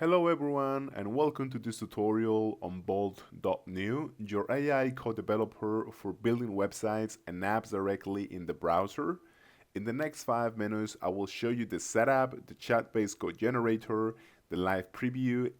Hello everyone and welcome to this tutorial on Bolt.new, your AI code developer for building websites and apps directly in the browser. In the next 5 minutes, I will show you the setup, the chat-based code generator, the live preview,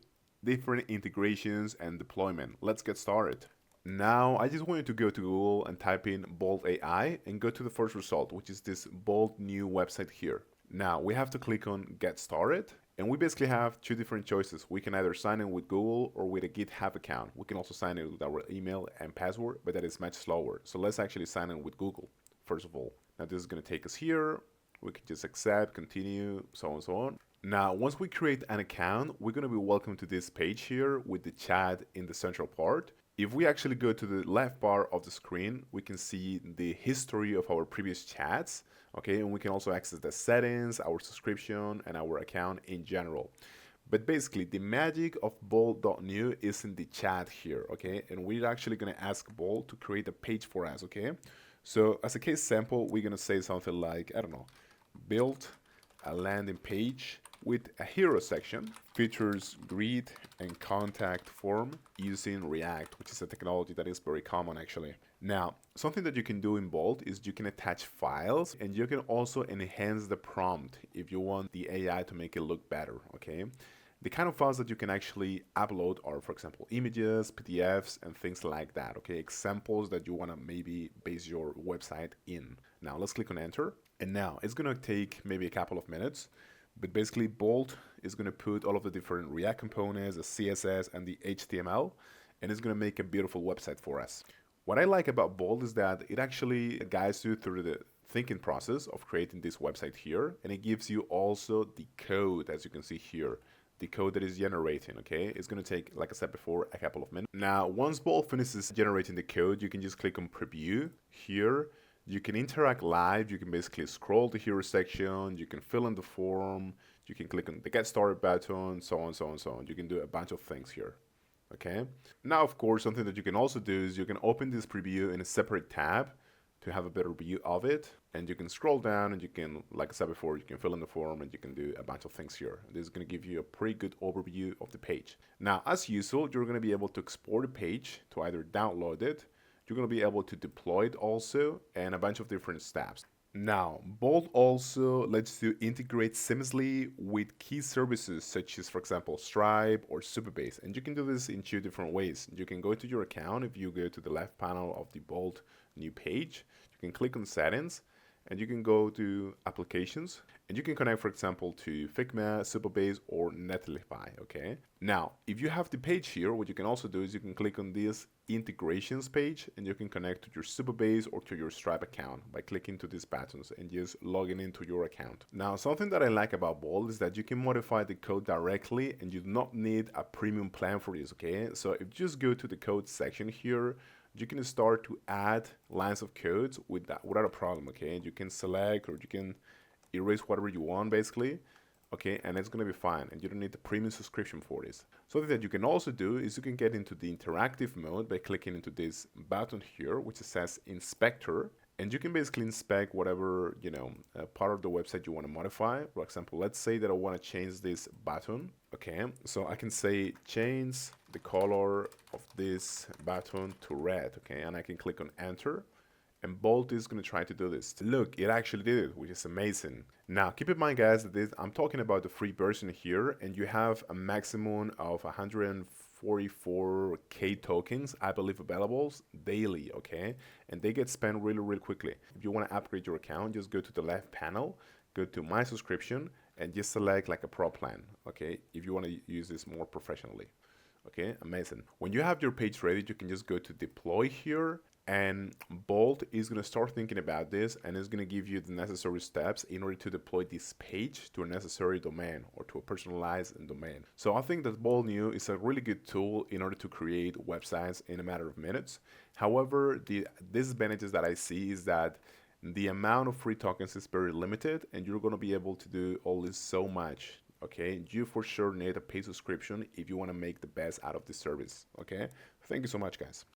different integrations and deployment. Let's get started. Now, I just want you to go to Google and type in Bolt AI and go to the first result, which is this Bolt new website here. Now, we have to click on Get Started. And we basically have two different choices. We can either sign in with Google or with a GitHub account. We can also sign in with our email and password, but that is much slower. So let's actually sign in with Google, first of all. Now this is going to take us here. We can just accept, continue, so on and so on. Now, once we create an account, we're going to be welcome to this page here with the chat in the central part. If we actually go to the left bar of the screen, we can see the history of our previous chats, okay, and we can also access the settings, our subscription, and our account in general. But basically, the magic of Bolt.new is in the chat here, okay, and we're actually going to ask Bolt to create a page for us, okay. So as a case sample, we're going to say something like, I don't know, build a landing page with a hero section, features grid and contact form using React, which is a technology that is very common actually. Now, something that you can do in Bolt is you can attach files and you can also enhance the prompt if you want the AI to make it look better, okay? The kind of files that you can actually upload are, for example, images, PDFs, and things like that, okay? Examples that you want to maybe base your website in. Now, let's click on enter. And now, it's going to take maybe a couple of minutes, but basically Bolt is going to put all of the different React components, the CSS, and the HTML, and it's going to make a beautiful website for us. What I like about Bolt is that it actually guides you through the thinking process of creating this website here, and it gives you also the code, as you can see here. The code that is generating, okay? It's going to take, like I said before, a couple of minutes. Now, once Bolt finishes generating the code, you can just click on preview here. You can interact live. You can basically scroll the hero section. You can fill in the form. You can click on the get started button, so on, so on, so on. You can do a bunch of things here, okay? Now, of course, something that you can also do is you can open this preview in a separate tab to have a better view of it, and you can scroll down and you can, like I said before, you can fill in the form and you can do a bunch of things here. This is going to give you a pretty good overview of the page. Now, as usual, you're going to be able to export a page to either download it, you're going to be able to deploy it also, and a bunch of different steps. Now, Bolt also lets you integrate seamlessly with key services such as, for example, Stripe or Supabase. And you can do this in two different ways. You can go to your account. If you go to the left panel of the Bolt new page, you can click on settings and you can go to applications and you can connect, for example, to Figma, Supabase, or Netlify, okay? Now, if you have the page here, what you can also do is you can click on this integrations page and you can connect to your Supabase or to your Stripe account by clicking to these buttons and just logging into your account. Now, something that I like about Bolt is that you can modify the code directly and you do not need a premium plan for this, okay? So if you just go to the code section here, you can start to add lines of codes without a problem, okay? You can select or you can erase whatever you want basically, okay, and it's going to be fine, and you don't need the premium subscription for this. Something that you can also do is you can get into the interactive mode by clicking into this button here, which says inspector, and you can basically inspect whatever, part of the website you want to modify. For example, let's say that I want to change this button, okay, so I can say change the color of this button to red, okay, and I can click on enter. And Bolt is going to try to do this. Look, it actually did it, which is amazing. Now, keep in mind, guys, that I'm talking about the free version here, and you have a maximum of 144k tokens, I believe, available daily, okay? And they get spent really, really quickly. If you want to upgrade your account, just go to the left panel, go to My Subscription, and just select like a pro plan, okay? If you want to use this more professionally. Okay, amazing. When you have your page ready, you can just go to deploy here, and Bolt is going to start thinking about this and is going to give you the necessary steps in order to deploy this page to a necessary domain or to a personalized domain. So I think that Bolt New is a really good tool in order to create websites in a matter of minutes. However, the disadvantages that I see is that the amount of free tokens is very limited and you're going to be able to do all this so much. Okay, you for sure need a paid subscription if you want to make the best out of this service. Okay, thank you so much, guys.